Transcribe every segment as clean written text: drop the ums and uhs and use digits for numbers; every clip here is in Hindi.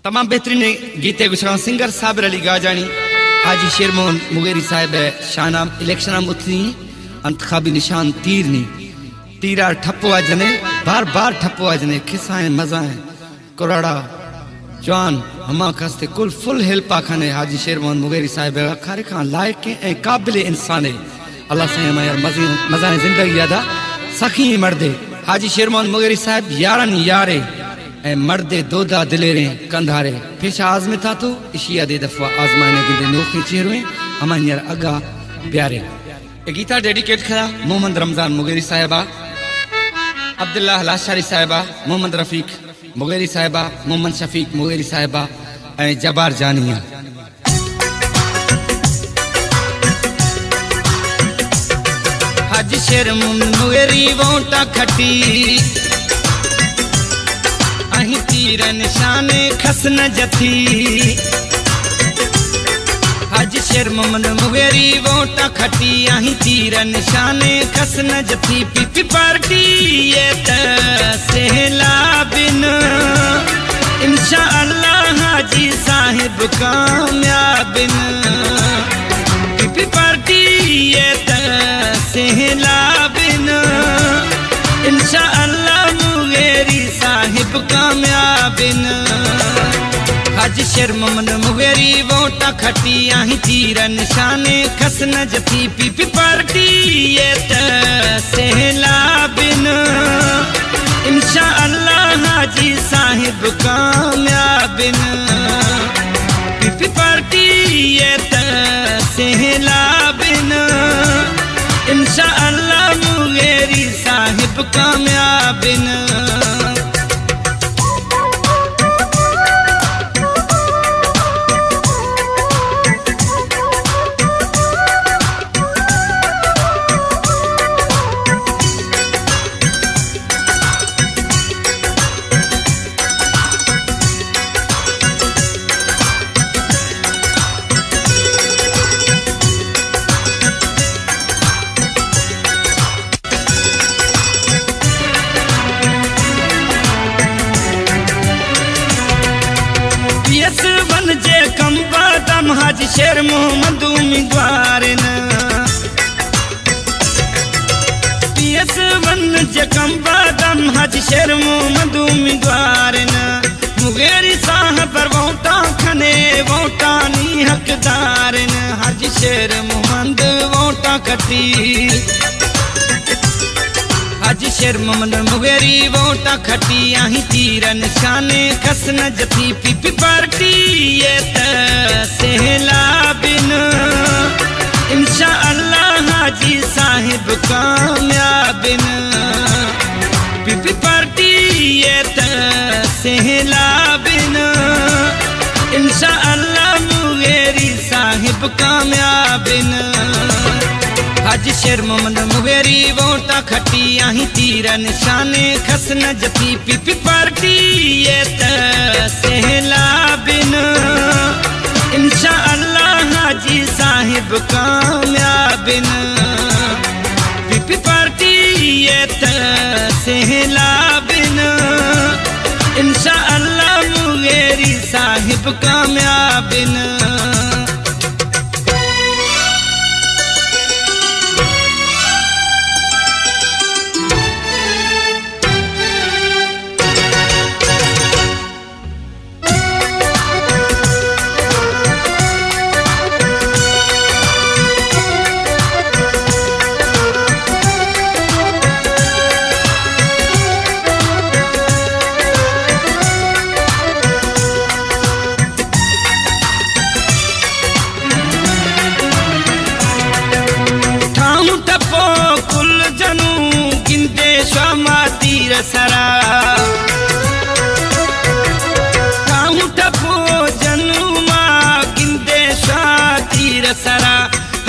तमाम बेहतरीन गीते गुजरा सिंगर साबिर अली गाजानी हाजी शेर मोहन मुगेरी साहिब है शानाम इलेक्शन उतनी अंतखाबी निशान तीरनी तीरा ठप्पो आजने बार बार ठप्पो आजने खिस्साएं मजाएं कोराड़ा जवान हमा कस्ते कुल फुल हेल्पा खाने हाजी शेर मोहन मुगेरी साहिब खारे खान लायक ए काबिल इंसान है अल्लाह से हम यार मजाएं जिंदगी यादा सखी मर्दे हाजी शेर मोहन मुगेरी साहिब यारन यारे ए मर्दे दोदा दिलेरे कंधारे पेशा आजमे था तो इशिया दे दफा आजमाने गिंदे नोखे चेहरे हमान यार अगा प्यारे ए गीता डेडिकेट करा मोहम्मद रमजान मुगेरी साहिबा अब्दुल्लाह लाशारी साहिबा मोहम्मद रफीक मुगेरी साहिबा मोहम्मद शफीक मुगेरी साहिबा ए जबार जानिया हाजी शेर मोहन मुगेरी वोटा खटी अही तीर निशान खस न जथी हाजी शेर मोहम्मद मुगेरी वोटा खटी अही तीर निशान खस न जथी पीपी पार्टी ये सहला बिन इंशाअल्लाह हाजी साहिब कामयाबिन पीपी पार्टी ये सहला बिन इंशाअल्लाह मुगेरी साहिब कामयाबिन हाजी शेर मोहम्मद मुगेरी वोटा खटी आही तीर निशान खस न जथी पीपी पार्टी ये सहला बिन इंशाअल्लाह हाजी साहिब कामयाबिन पीपी पार्टी ये सहला बिन इंशाअल्लाह मुगेरी साहिब कामयाबिन हाजी शेर मोहम्मद उम्मीदवार न पीएस वन जकम बादम हाजी शेर मोहम्मद उम्मीदवार न मुगेरी साहब पर वोटा खने वोटा नी हकदार न हाजी शेर मोहम्मद वोटा खटी हाजी शेर मोहम्मद मुगेरी वोटा खटी आही तीर निशान खस न जथी पीपी पार्टी ये सहला बिन इंशाअल्लाह हाजी साहिब कामयाबिन पीपी पार्टी ये सहला बिन इंशाअल्लाह मुगेरी साहिब कामयाबिन हाजी शेर मोहम्मद मुगेरी वोटा खटी आही तीर निशान खस न जथी पीपी पार्टी ये सहला बिन इंशाअल्लाह हाजी साहिब कामयाबिन पीपी पार्टी ये सहला बिन इंशाअल्लाह मुगेरी साहिब कामयाबिन सरा काहू टपो जनुमा गिंदे शातीर सरा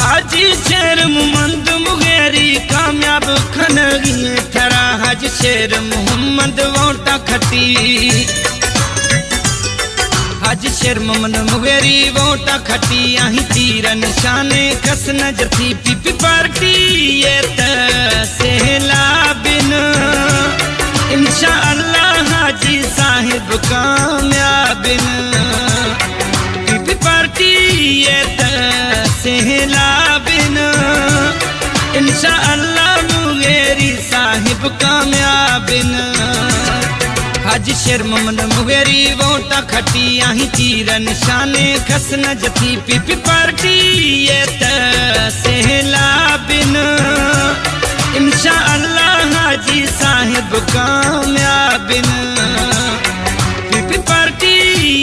हाजी शेर मोहम्मद मुगेरी कामयाब खनगी थरा हाजी शेर मोहम्मद वोटा खटी हाजी शेर मोहम्मद मुगेरी वोटा खटी आही तीर निशान खस न जथी पीपी पार्टी ये सहला बिन इंशाअल्लाह हाजी साहिब कामयाबिन हाजी शेर मोहम्मद मुगेरी वोटा खटी आही तीर निशाने खस न जथी पीपी पार्टी ये सहला बिन इंशा अल्लाह हाजी साहिब कामयाबिन पीपी पार्टी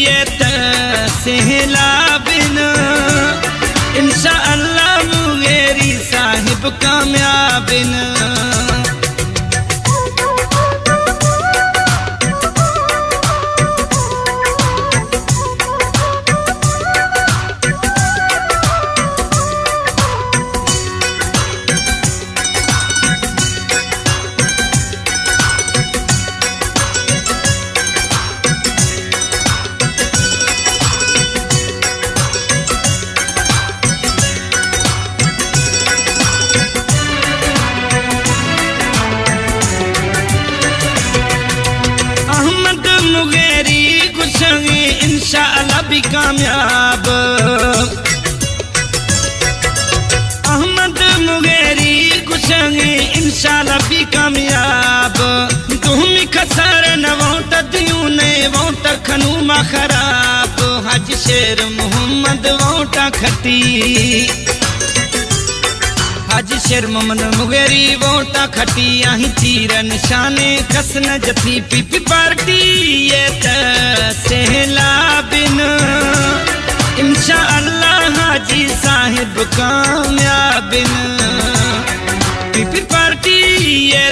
ये सहला बिन इंशा अल्लाह मुगेरी साहिब कामयाबिन। इंशाअल्लाह भी कामयाब अहमद मुगेरी कुशंगी इंशाअल्लाह भी कामयाब तुम खसर न वोट दियूं ने वोट खनूमा खराब हाजी शेर मोहम्मद वोटा खटी हाजी शेर मोहम्मद मुगेरी वोटा खटी आही तीर निशाने खस न जथी पीपी पार्टी ये सहला बिन इंशा अल्लाह हाजी साहिब कामयाबिन पीपी पार्टी ये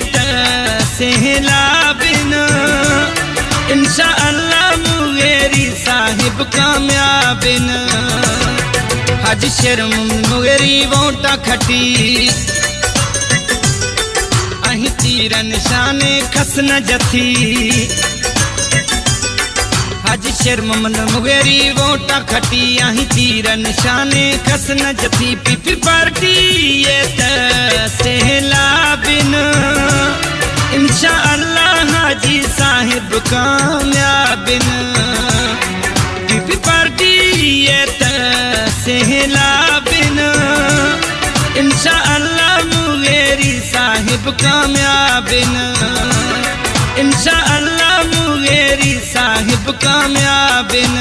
सहला बिन इंशा अल्लाह मुगेरी साहिब कामयाबिन। हाजी शेर मुगेरी वोटा खटी आही तीर निशाने खस न जथी हाजी शेर मोहम्मद मुगेरी वोटा खटी आही तीर निशाने खस न जथी पीपी पार्टी ये सहला बिन इंशा अल्लाह हाजी साहिब कामयाबिन पीपी पार्टी ये सहला बिन इंशा अल्लाह मुगेरी साहिब कामयाबिन इंशा अल्लाह मुगेरी साहिब कामयाबिन।